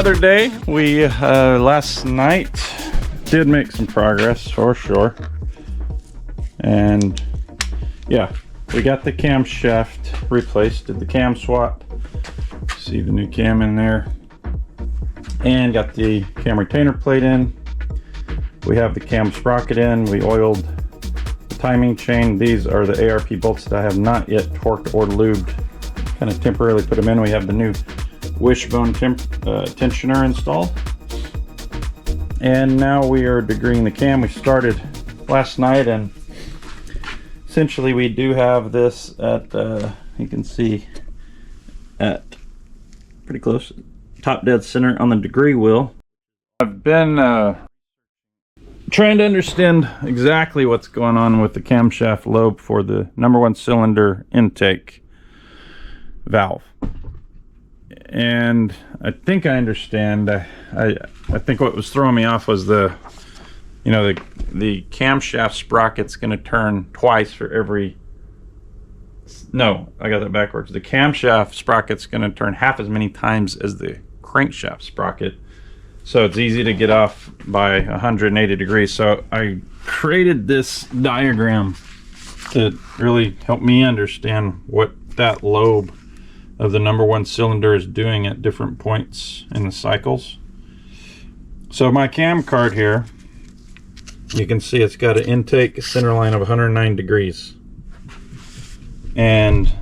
another day. We last night did make some progress for sure, and yeah, we got the camshaft replaced, did the cam swap, see the new cam in there, and got the cam retainer plate in. We have the cam sprocket in. We oiled the timing chain. These are the ARP bolts that I have not yet torqued or lubed, kind of temporarily put them in. We have the new wishbone tensioner installed, and now we are degreeing the cam. We started last night, and essentially we do have this at you can see at pretty close top dead center on the degree wheel. I've been trying to understand exactly what's going on with the camshaft lobe for the #1 cylinder intake valve. And I think I understand. I think what was throwing me off was the camshaft sprocket's going to turn twice for every. No, I got that backwards. The camshaft sprocket's going to turn half as many times as the crankshaft sprocket, so it's easy to get off by 180 degrees. So I created this diagram to really help me understand what that lobe of the #1 cylinder is doing at different points in the cycles. So my cam card here, you can see it's got an intake center line of 109 degrees, and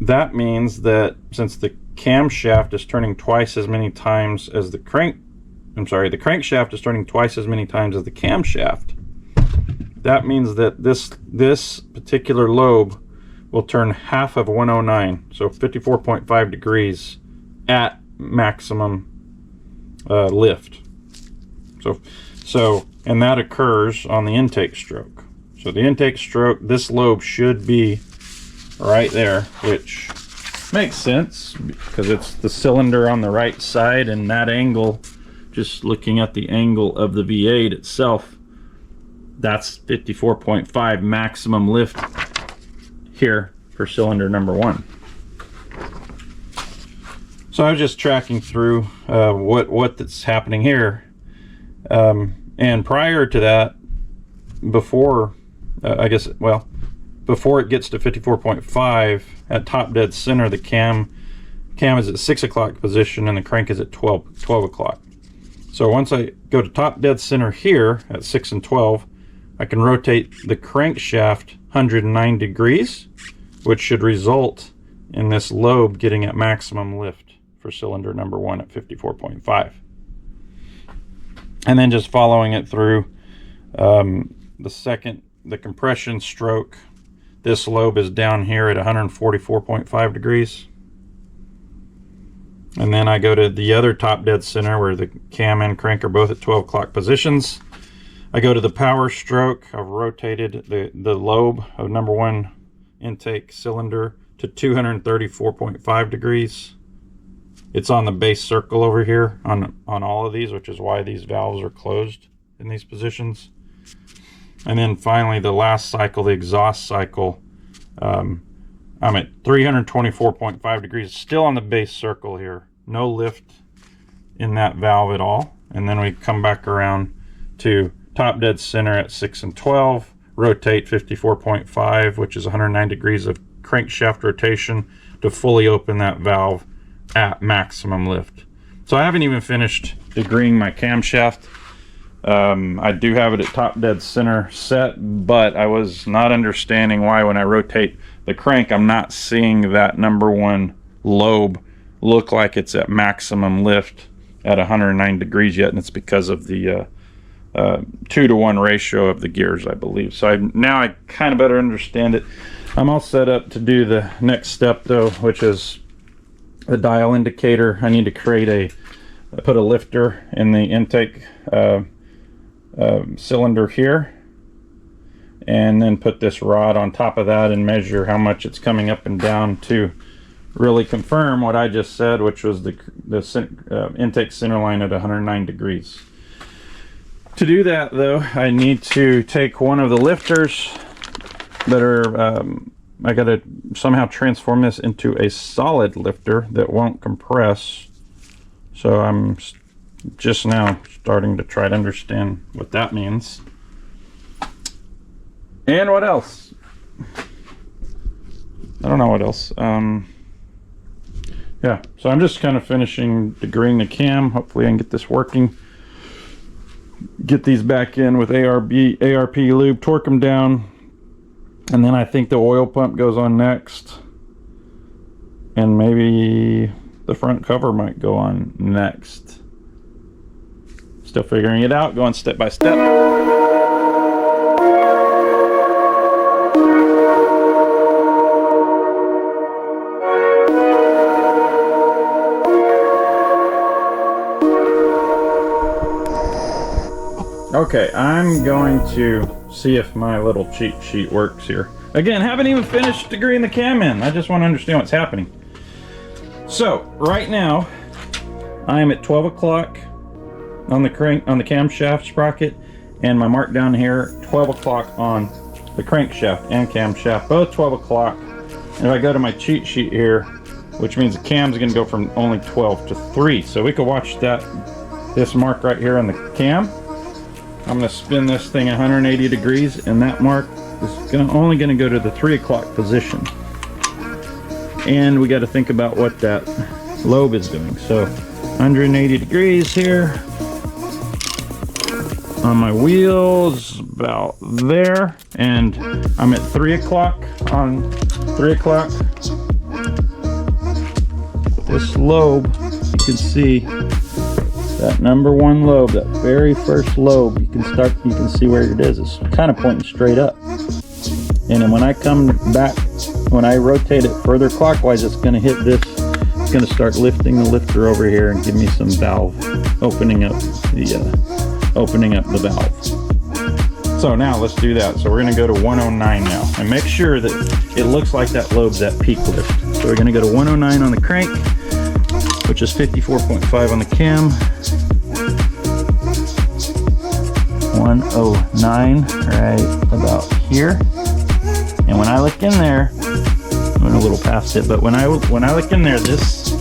that means that since the camshaft is turning twice as many times as the crankshaft is turning twice as many times as the camshaft, that means that this particular lobe will turn half of 109, so 54.5 degrees at maximum lift. And that occurs on the intake stroke. So the intake stroke, this lobe should be right there, which makes sense because it's the cylinder on the right side, and that angle, just looking at the angle of the V8 itself, that's 54.5 maximum lift here for cylinder #1. So I was just tracking through what's happening here, and prior to that, before before it gets to 54.5 at top dead center, the cam is at 6 o'clock position and the crank is at 12 o'clock. So once I go to top dead center here at 6 and 12, I can rotate the crankshaft 109 degrees, which should result in this lobe getting at maximum lift for cylinder #1 at 54.5. And then just following it through the compression stroke, this lobe is down here at 144.5 degrees. And then I go to the other top dead center where the cam and crank are both at 12 o'clock positions. I go to the power stroke. I've rotated the lobe of #1 intake cylinder to 234.5 degrees. It's on the base circle over here on all of these, which is why these valves are closed in these positions. And then finally, the last cycle, the exhaust cycle, I'm at 324.5 degrees, still on the base circle here. No lift in that valve at all. And then we come back around to top dead center at 6 and 12, rotate 54.5, which is 109 degrees of crankshaft rotation to fully open that valve at maximum lift. So I haven't even finished degreeing my camshaft. I do have it at top dead center set, but I was not understanding why when I rotate the crank I'm not seeing that #1 lobe look like it's at maximum lift at 109 degrees yet, and it's because of the 2-to-1 ratio of the gears, I believe. So now I kind of better understand it. I'm all set up to do the next step though, which is the dial indicator. I need to put a lifter in the intake cylinder here, and then put this rod on top of that and measure how much it's coming up and down to really confirm what I just said, which was the intake center line at 109 degrees. To do that though, I need to take one of the lifters that are I gotta somehow transform this into a solid lifter that won't compress. So I'm just now starting to try to understand what that means. And what else? I don't know what else. Yeah, so I'm just kind of finishing degreeing the cam. Hopefully I can get this working. Get these back in with ARP lube, torque them down. And then I think the oil pump goes on next. And maybe the front cover might go on next. Still figuring it out, going step by step. Okay, I'm going to see if my little cheat sheet works here. Again, haven't even finished degreeing the cam in. I just want to understand what's happening. So, right now, I am at 12 o'clock on the camshaft sprocket, and my mark down here, 12 o'clock on the crankshaft and camshaft, both 12 o'clock. And if I go to my cheat sheet here, which means the cam's going to go from only 12 to 3. So we could watch this mark right here on the cam. I'm going to spin this thing 180 degrees, and that mark is only going to go to the 3 o'clock position. And we got to think about what that lobe is doing. So 180 degrees here on my wheels, about there, and I'm at 3 o'clock on 3 o'clock. This lobe, you can see that number one lobe, that very first lobe, you can see where it is. It's kind of pointing straight up. And then when I come back, when I rotate it further clockwise, it's going to hit this. It's going to start lifting the lifter over here and give me some valve, opening up the valve. So now let's do that. So we're going to go to 109 now, and make sure that it looks like that lobe's at peak lift. So we're going to go to 109 on the crank, which is 54.5 on the cam. 109 right about here. And when I look in there, I'm a little past it, but when I look in there, this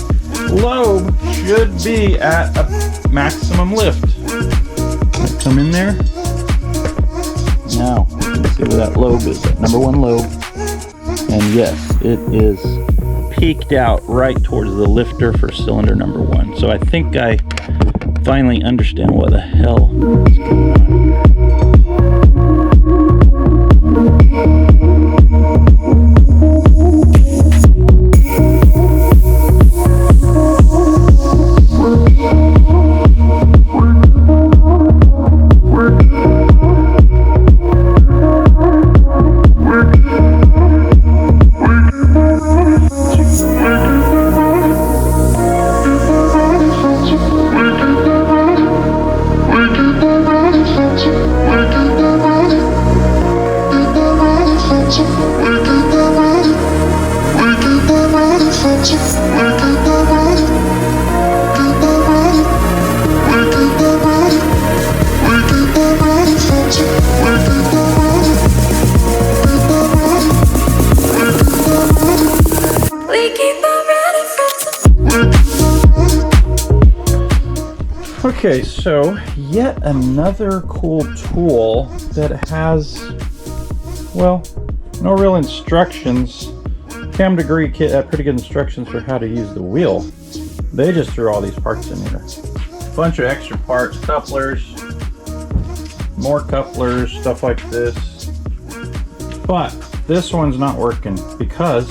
lobe should be at a maximum lift. I come in there. Now you can see where that lobe is, that number one lobe. And yes, it is peaked out right towards the lifter for cylinder number one. So I think I finally understand what the hell is going on. Okay, so yet another cool tool that has, well, no real instructions. Cam Degree Kit had pretty good instructions for how to use the wheel. They just threw all these parts in here. A bunch of extra parts, couplers, more couplers, stuff like this. But this one's not working because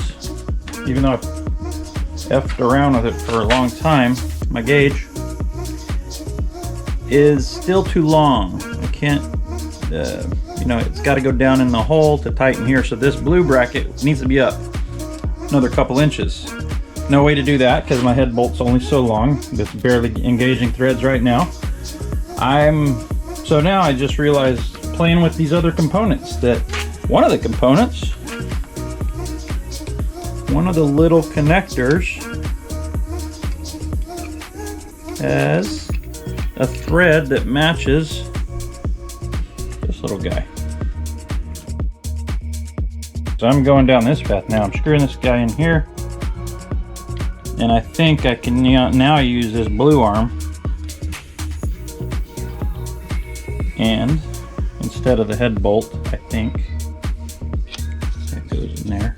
even though I've effed around with it for a long time, my gauge is still too long. I can't, it's got to go down in the hole to tighten here. So this blue bracket needs to be up another couple inches. No way to do that because my head bolt's only so long. It's barely engaging threads right now. So now I just realized playing with these other components that one of the components, one of the little connectors has a thread that matches this little guy. So I'm going down this path now. I'm screwing this guy in here. And I think I can now use this blue arm. And instead of the head bolt, I think that goes in there.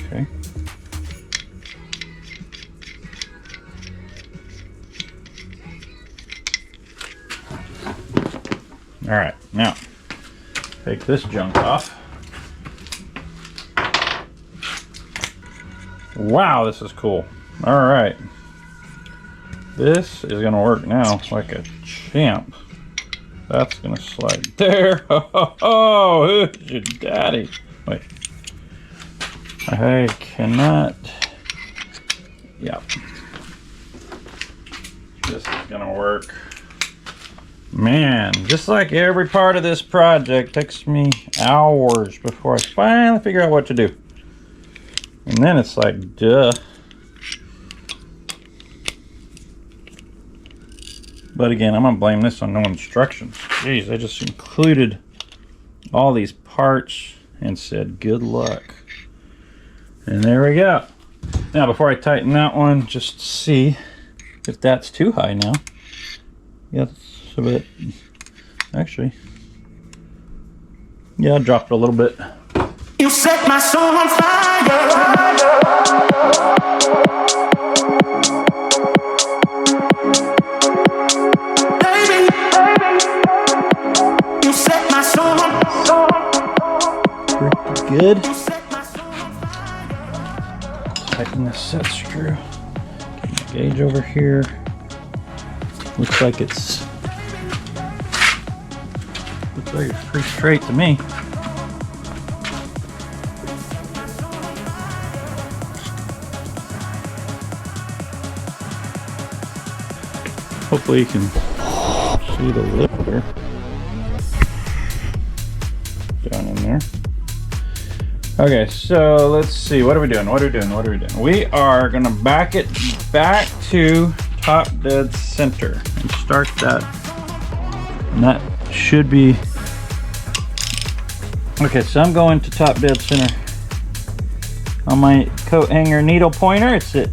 Okay. All right, now take this junk off. Wow, this is cool. All right, this is gonna work now like a champ. That's gonna slide there. Oh, who's your daddy? Wait, I cannot. Yep, this is gonna work. Man, just like every part of this project takes me hours before I finally figure out what to do. And then it's like, duh. But again, I'm gonna blame this on no instructions. Jeez, I just included all these parts and said, good luck. And there we go. Now, before I tighten that one, just see if that's too high now. Yes. A bit. Actually, yeah, I dropped it a little bit. You set my soul on fire. Baby, you set my soul on fire. Pretty good. Tighten this set screw. Get my gauge over here. Looks like it's pretty straight to me. Hopefully you can see the lifter down in there. Okay, so let's see. What are we doing? We are gonna back it back to top dead center and start that. And that should be okay. So I'm going to top dead center on my coat hanger needle pointer. It's at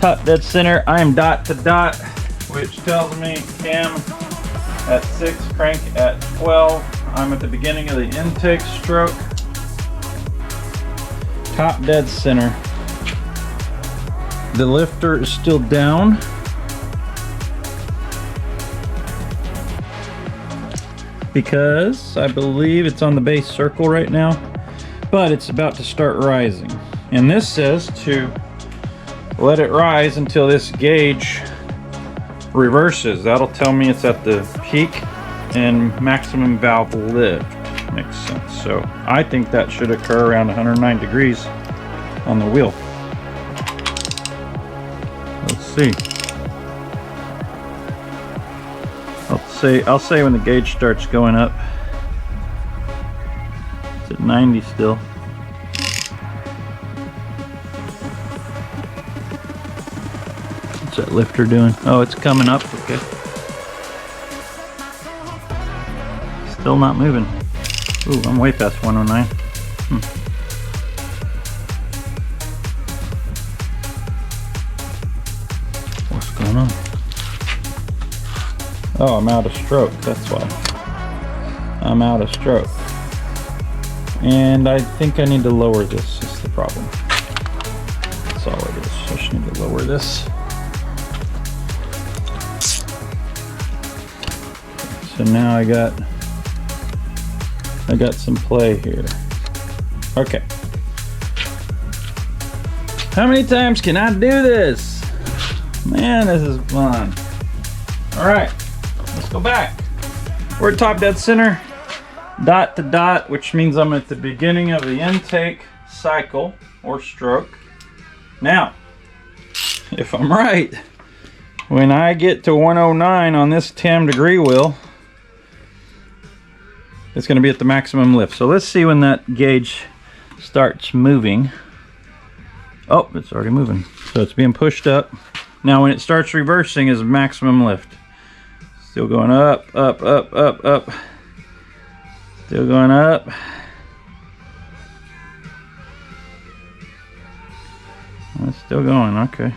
top dead center. I am dot to dot, which tells me cam at 6, crank at 12. I'm at the beginning of the intake stroke. Top dead center. The lifter is still down. Because I believe it's on the base circle right now, but it's about to start rising. And this says to let it rise until this gauge reverses. That'll tell me it's at the peak and maximum valve lift. Makes sense. So I think that should occur around 109 degrees on the wheel. Let's see. I'll say when the gauge starts going up. It's at 90 still. What's that lifter doing? Oh, it's coming up. Okay. Still not moving. Ooh, I'm way past 109. What's going on? Oh, I'm out of stroke, that's why. I'm out of stroke. And I think I need to lower this, is the problem. That's all it is. I just need to lower this. So now I got some play here. Okay. How many times can I do this? Man, this is fun. All right. Let's go back. We're at top dead center, dot to dot, which means I'm at the beginning of the intake cycle or stroke. Now, if I'm right, when I get to 109 on this 10 degree wheel, it's going to be at the maximum lift. So let's see when that gauge starts moving. Oh, it's already moving. So it's being pushed up. Now when it starts reversing is maximum lift. Still going up, up, up, up, up. Still going up. It's still going, okay.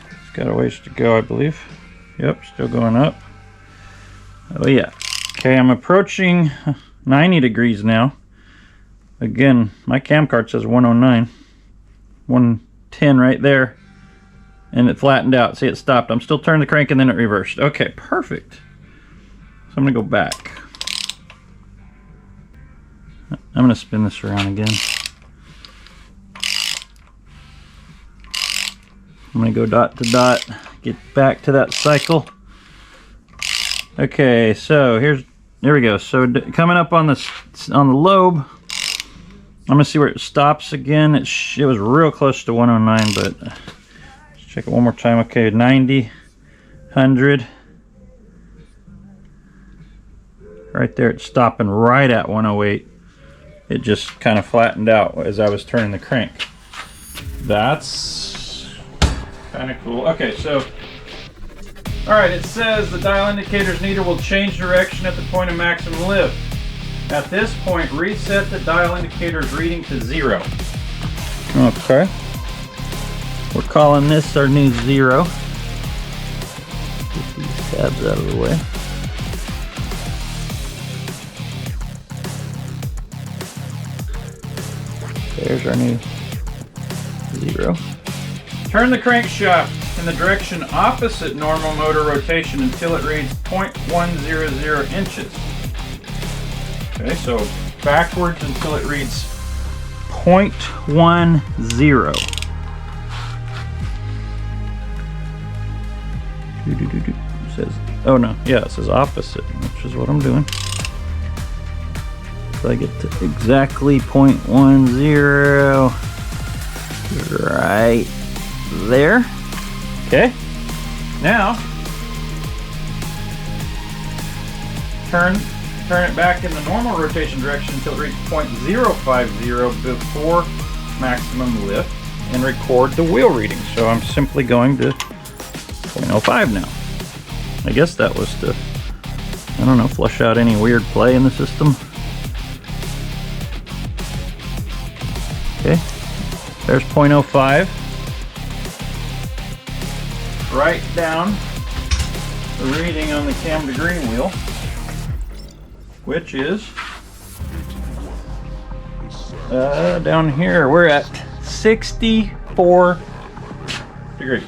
It's got a ways to go, I believe. Yep, still going up. Oh yeah. Okay, I'm approaching 90 degrees now. Again, my cam card says 109. 110 right there. And it flattened out. See, it stopped. I'm still turning the crank and then it reversed. Okay, perfect. So I'm going to go back. I'm going to spin this around again. I'm going to go dot to dot. Get back to that cycle. Okay, so there we go. So coming up on the lobe, I'm going to see where it stops again. It was real close to 109, but... check it one more time. Okay, 90, 100. Right there, it's stopping right at 108. It just kind of flattened out as I was turning the crank. That's kind of cool. Okay, so, all right, it says the dial indicator's needle will change direction at the point of maximum lift. At this point, reset the dial indicator's reading to 0. Okay. We're calling this our new 0. Get these tabs out of the way. There's our new 0. Turn the crankshaft in the direction opposite normal motor rotation until it reads 0.100 inches. Okay, so backwards until it reads 0.10. It says, oh no, yeah, it says opposite, which is what I'm doing. So I get to exactly 0.10 right there. Okay, now turn it back in the normal rotation direction until it reaches 0.050 before maximum lift and record the wheel reading. So I'm simply going to 0.05 now. I guess that was to, I don't know, flush out any weird play in the system. Okay, there's 0.05. Write down the reading on the cam degree wheel, which is down here. We're at 64 degrees.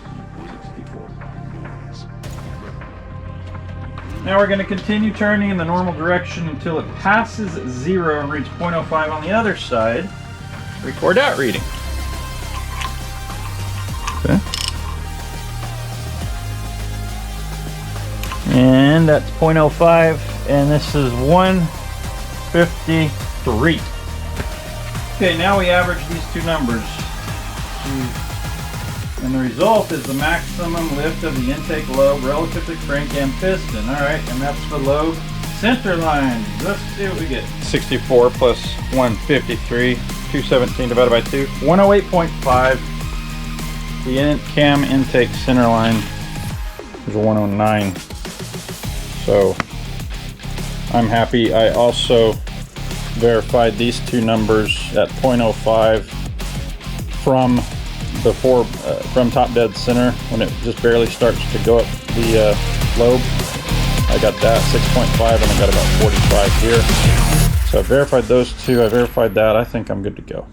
Now we're going to continue turning in the normal direction until it passes 0 and reaches 0.05 on the other side. Record that reading. Okay. And that's 0.05, and this is 153. Okay, now we average these two numbers. And the result is the maximum lift of the intake lobe relative to crank and piston. Alright, and that's the lobe center line. Let's see what we get. 64 plus 153, 217 divided by 2, 108.5. The cam intake center line is 109. So I'm happy. I also verified these two numbers at 0.05 from before, from top dead center when it just barely starts to go up the lobe. I got that 6.5 and I got about 45 here. So I verified those two. I verified that. I think I'm good to go.